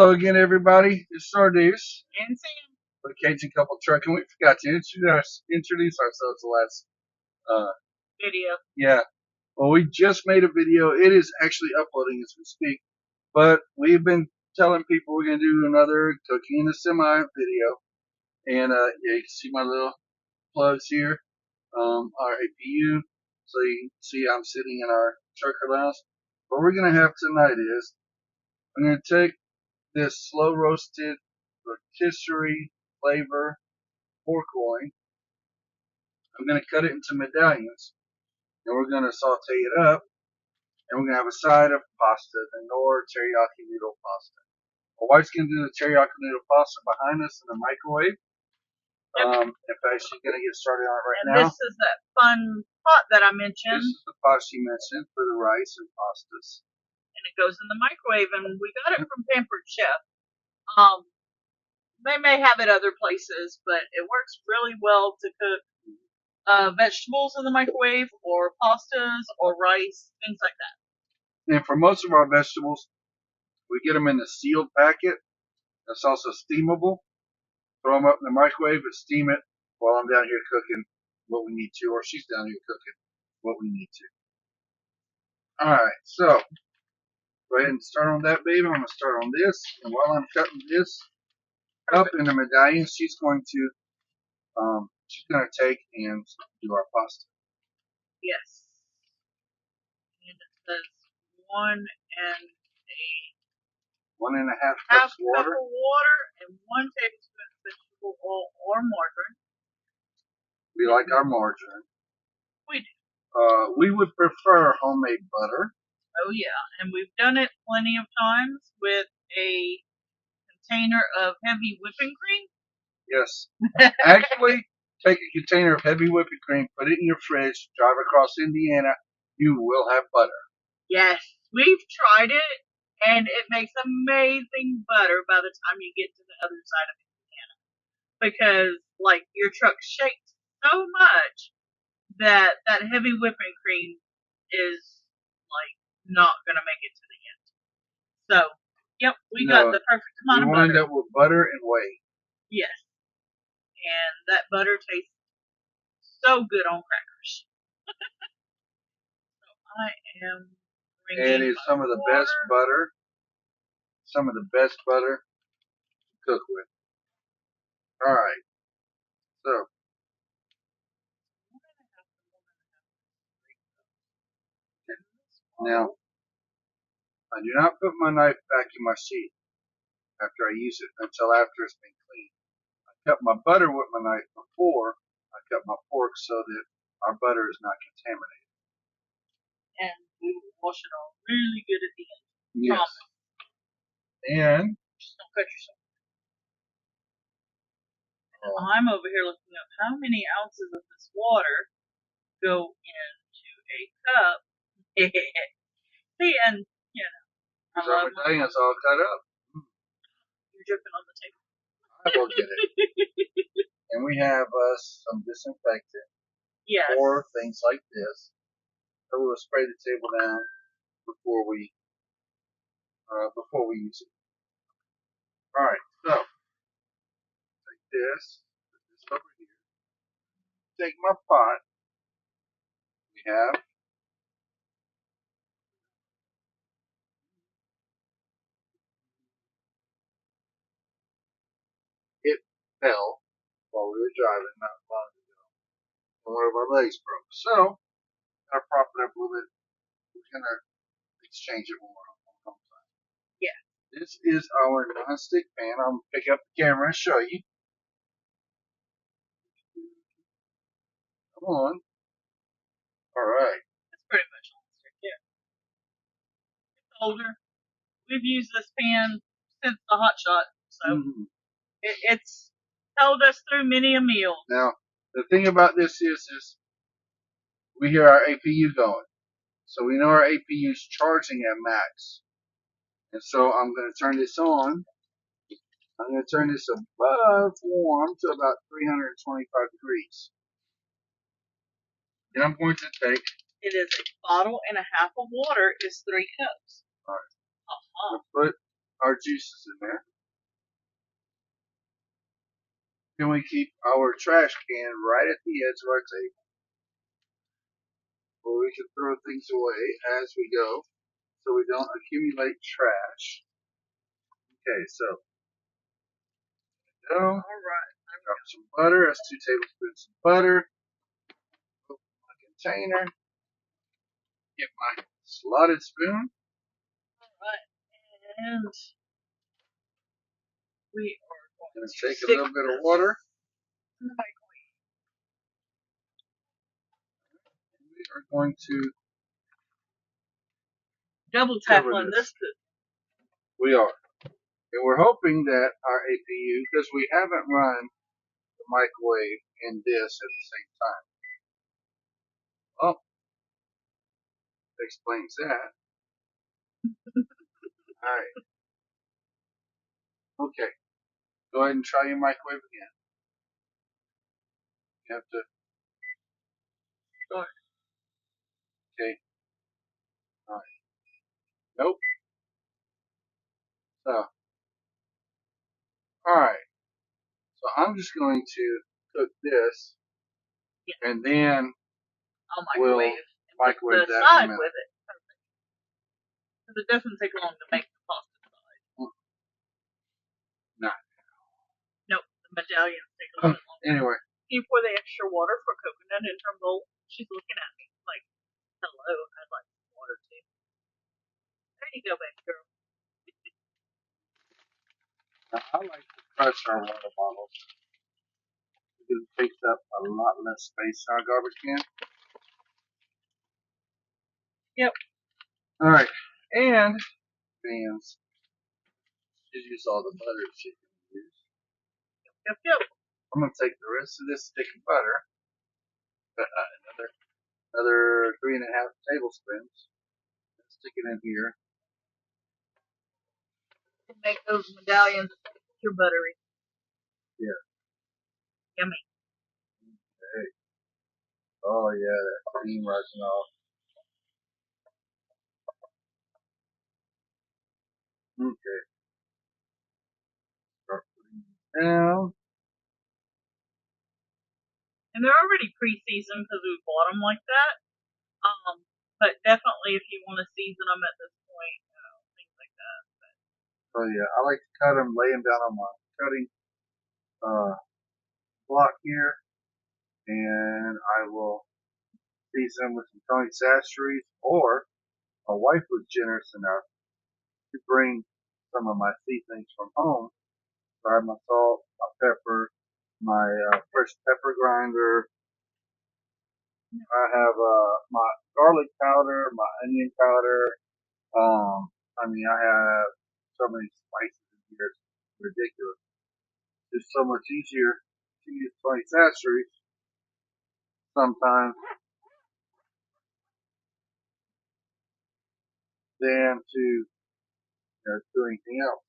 Hello again, everybody. It's Ardusv And Sam. with Cajun Couple Truck, and we forgot to introduce ourselves the last. Video. Yeah. Well, we just made a video. It is actually uploading as we speak, but we've been telling people we're going to do another cooking in a semi video, and yeah, you can see my little plugs here. Our APU, so you can see I'm sitting in our trucker lounge. What we're going to have tonight is I'm going to take this slow roasted rotisserie flavor pork loin. I'm going to cut it into medallions, and we're going to saute it up, and we're going to have a side of pasta, the Nor teriyaki noodle pasta. My wife's going to do the teriyaki noodle pasta behind us in the microwave. Yep. In fact, she's going to get started on it right And now. this is that fun pot that I mentioned. This is the pot she mentioned for the rice and pastas. And it goes in the microwave, and we got it from Pampered Chef. They may have it other places, but it works really well to cook vegetables in the microwave, or pastas, or rice, things like that. And for most of our vegetables, we get them in a sealed packet. That's also steamable. Throw them up in the microwave and steam it while I'm down here cooking what we need to, or she's down here cooking what we need to. Alright, so go ahead and start on that, baby. I'm going to start on this, and while I'm cutting this up in the medallions, she's going to take and do our pasta. Yes. And it says 1 1.5 half cups cup water. of water and 1 tablespoon of vegetable oil or margarine. We like our margarine. We do. We would prefer homemade butter. Oh yeah, and we've done it plenty of times with a container of heavy whipping cream. Yes. Actually, take a container of heavy whipping cream, put it in your fridge, drive across Indiana, you will have butter. Yes, we've tried it, and it makes amazing butter by the time you get to the other side of Indiana. Because, like, your truck shakes so much that that heavy whipping cream is, like, not going to make it to the end. So, yep, we got the perfect amount of butter. You wind up with butter and whey. Yes. And that butter tastes so good on crackers. So I am bringing and it's some of the best butter. Some of the best butter to cook with. Alright. So. Now, I do not put my knife back in my sheath after I use it until after it's been cleaned. I cut my butter with my knife before I cut my pork so that our butter is not contaminated. And we will wash it all really good at the end. Yes. Promise. And just don't cut yourself. I'm over here looking up how many ounces of this water go into a cup. See, and you know, I love my it's all cut up. You're dripping on the table. I will get it. And we have some disinfectant. Yes. Or things like this. So we'll spray the table down before we use it. Alright, so take this, put this over here. Take my pot. We have it fell while we were driving not long ago. And one of our legs broke. So I prop it up a little bit. We're gonna exchange it when we're home time. Yeah. This is our non-stick pan. I'm gonna pick up the camera and show you. Come on. Alright. That's pretty much non-stick, yeah. It's older. We've used this pan since the Hot Shot, so it's held us through many a meal. Now, the thing about this is we hear our APU going. So we know our APU is charging at max. And so I'm going to turn this on. I'm going to turn this above warm to about 325 degrees. Then I'm going to take. It is a bottle and a half of water is 3 cups. Alright. I'm going to put our juices in there. Then we keep our trash can right at the edge of our table, where we can throw things away as we go, so we don't accumulate trash. Okay, so go. Alright. Drop some butter. That's 2 tablespoons of butter. Open my container. Get my slotted spoon. Alright. And we are going And to take a stick little bit of water. in the microwave. We are going to Double tap cover on this. We are. And we're hoping that our APU, because we haven't run the microwave and this at the same time. Well, that explains that. Alright. Okay. Go ahead and try your microwave again. You have to. Start. Okay. Alright. Nope. So. Alright. So I'm just going to cook this. Yeah. And then I'll we'll microwave that the side in a minute. with it. Perfect. Because it doesn't take long to make the pasta side. No. Nope. The medallions take a little bit longer. Anyway. You pour the extra water for coconut in her bowl. She's looking at me like, hello, I'd like some water too. There you go, baby girl. Now, I like to crush our water bottles. It takes up a lot less space in our garbage can. Yep. Alright. And fans. She used all the butter she can use. Yep. I'm gonna take the rest of this stick of butter, another 3.5 tablespoons, and stick it in here. Make those medallions extra buttery. Yeah. Yummy. Okay. Oh yeah, that cream rising off. Okay. Start putting it down. And they're already pre-seasoned because we bought them like that. But definitely if you want to season them at this point, things like that. But. So yeah, I like to cut them, lay them down on my cutting block here, and I will season them with some Tony Sacheries, or my wife was generous enough to bring some of my seasonings from home. So I have my salt, my pepper, my fresh pepper grinder. I have my garlic powder, my onion powder. I have so many spices in here. It's ridiculous. It's so much easier to use Tony Sacheries sometimes than to do anything else.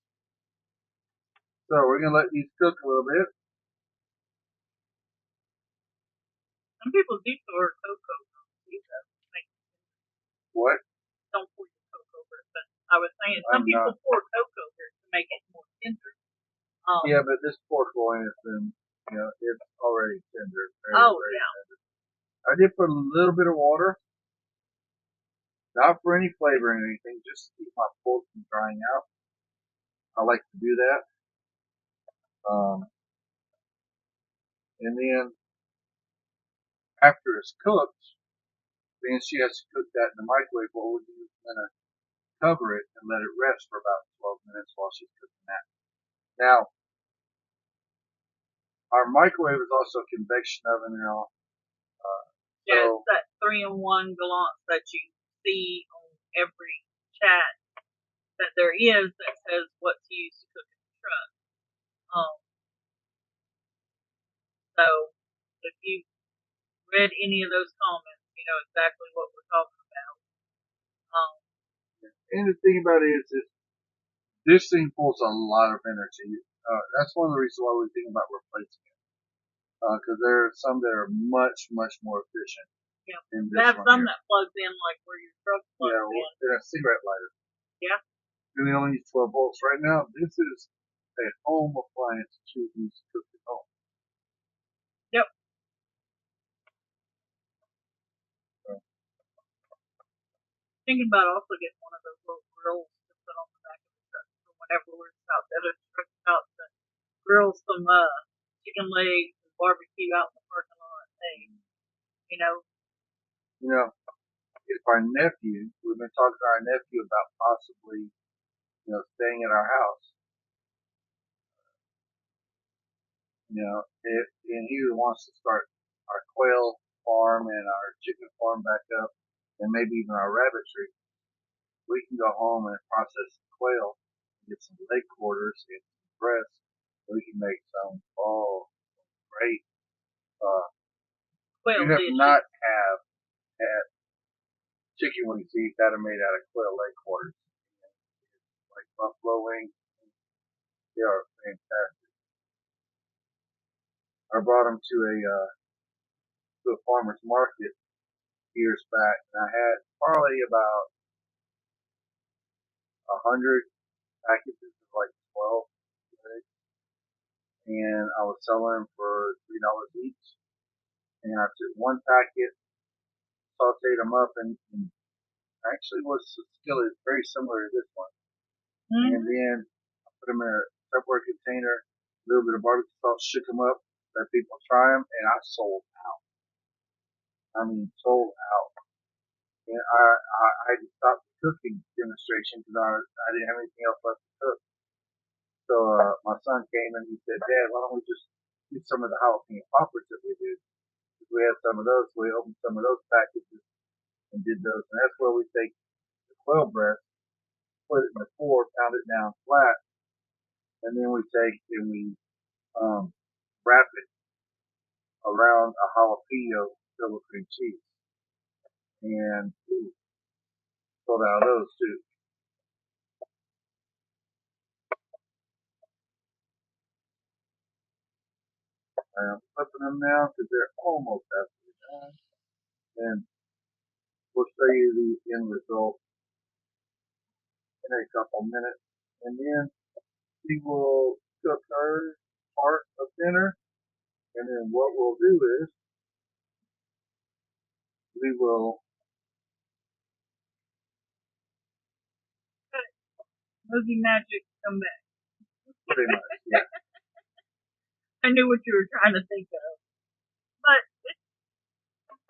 So we're gonna let these cook a little bit. Some people do pour cocoa. What? Don't pour your cocoa over it, but I was saying some people pour cocoa over it to make it more tender. Yeah, but this pork loin has been, it's already tender. Very tender. I did put a little bit of water, not for any flavoring or anything, just to keep my pork from drying out. I like to do that. And then after it's cooked, then she has to cook that in the microwave. What we'll do is gonna cover it and let it rest for about 12 minutes while she's cooking that. Now, our microwave is also a convection oven now. Yeah, it's that 3-in-1 gallant that you see on every chat that there is that says what to use to cook in the truck. So if you read any of those comments, you know exactly what we're talking about. And the thing about it is this thing pulls a lot of energy. That's one of the reasons why we think about replacing it. Because there are some that are much, much more efficient. Yeah. They have some here that plugs in like where your truck plugs in. Yeah, a cigarette lighter. Yeah. and they only use 12 volts. Right now, this is a home appliance to use to cook at home. Yep. Thinking about also getting one of those little grills to put on the back of the truck for whenever we're out the other truck out to grill some chicken legs and barbecue out in the parking lot. Hey, you know. You know, if our nephew, we've been talking to our nephew about possibly, staying at our house. And he wants to start our quail farm and our chicken farm back up, and maybe even our rabbitry. We can go home and process the quail, get some leg quarters and some breasts. We can make some great. Quail You have dishes. not have had chicken wings that are made out of quail leg quarters, like buffalo wings. They are fantastic. I brought them to a farmer's market years back, and I had probably about 100 packages of like 12, and I was selling them for $3 each. And I took one packet, sauteed them up, and actually was still very similar to this one. Mm-hmm. And then I put them in a Tupperware container, a little bit of barbecue sauce, shook them up, let people try them, and I sold out. I mean, sold out. And I stopped the cooking demonstration because I didn't have anything else left to cook. So my son came and he said, "Dad, why don't we just do some of the jalapeno poppers that we do? Because we had some of those, so we opened some of those packages and did those. And that's where we take the quail breast, put it in the flour, pound it down flat, and then we take and we wrap it around a jalapeno filled with cream cheese. And sold out of those too. I'm flipping them now because they're almost halfway done. And we'll show you the end result in a couple minutes. And then we will cook our part of dinner. And then what we'll do is we will Movie magic come back. pretty much, yeah. I knew what you were trying to think of. But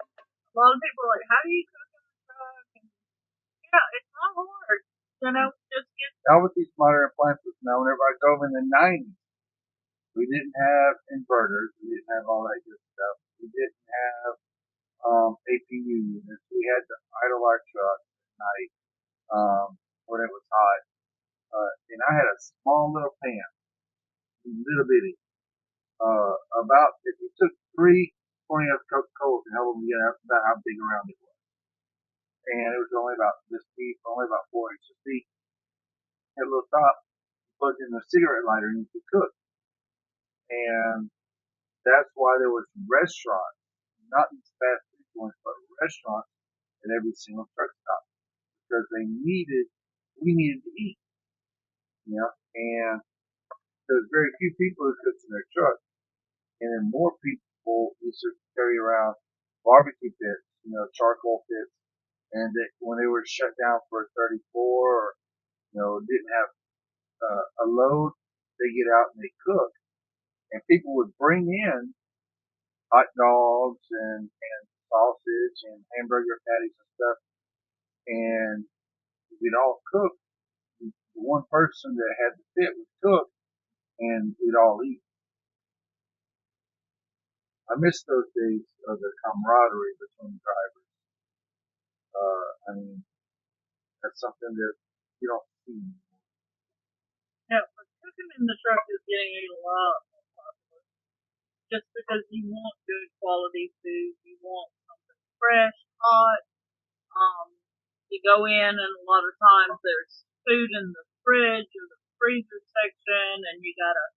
a lot of people are like, how do you cook in the truck? And, it's not hard. Just get. Now with these modern appliances, now whenever I drove in the 90s, we didn't have inverters, we didn't have all that good stuff. We didn't have APU units. We had to idle our truck at night when it was hot. And I had a small little pan, little bitty. About if you took 3 20 ounce Coca-Colas and held them together, that's about how big around it was. And it was only about this deep, only about 4 inches deep. Had a little top, you plugged in a cigarette lighter and you could cook. And that's why there was restaurants, not these fast food joints, but restaurants at every single truck stop because we needed to eat, and there's very few people who cook in their truck, and then more people used to carry around barbecue pits, charcoal pits, and when they were shut down for 34 or, didn't have a load, they get out and they cook, and people would bring in hot dogs and sausage and hamburger patties and stuff, and we'd all cook. The one person that had the pit would cook, and we'd all eat. I miss those days of the camaraderie between drivers. I mean, that's something that you don't see anymore. Yeah, but cooking in the truck is getting a lot more popular. Just because you want good quality food, you want something fresh, hot. You go in, and a lot of times there's food in the fridge or the freezer section, and you gotta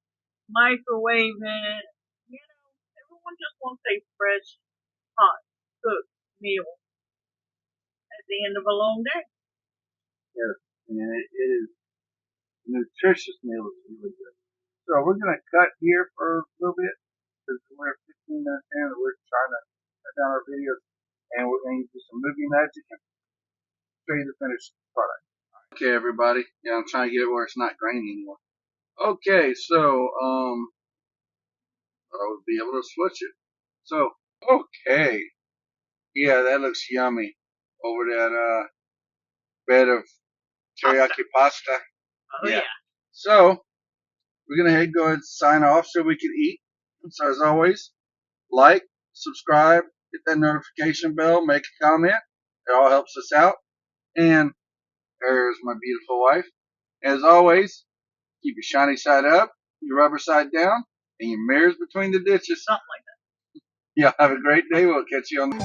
microwave it. Everyone just wants a fresh, hot, cooked meal at the end of a long day. Yes, and it is nutritious meal is really good. So we're going to cut here for a little bit because we're 15 minutes in and we're trying to cut down our videos, and we're going to do some movie magic and show you the finished product. Okay, everybody. Yeah, I'm trying to get it where it's not grainy anymore. Okay, so I'll be able to switch it. So okay, yeah, that looks yummy over that bed of teriyaki pasta. Oh yeah. So we're gonna go ahead and sign off so we can eat. So as always, like, subscribe, hit that notification bell, make a comment. It all helps us out. And there's my beautiful wife. As always, keep your shiny side up, your rubber side down, and your mirrors between the ditches. Something like that. Yeah, have a great day. We'll catch you on the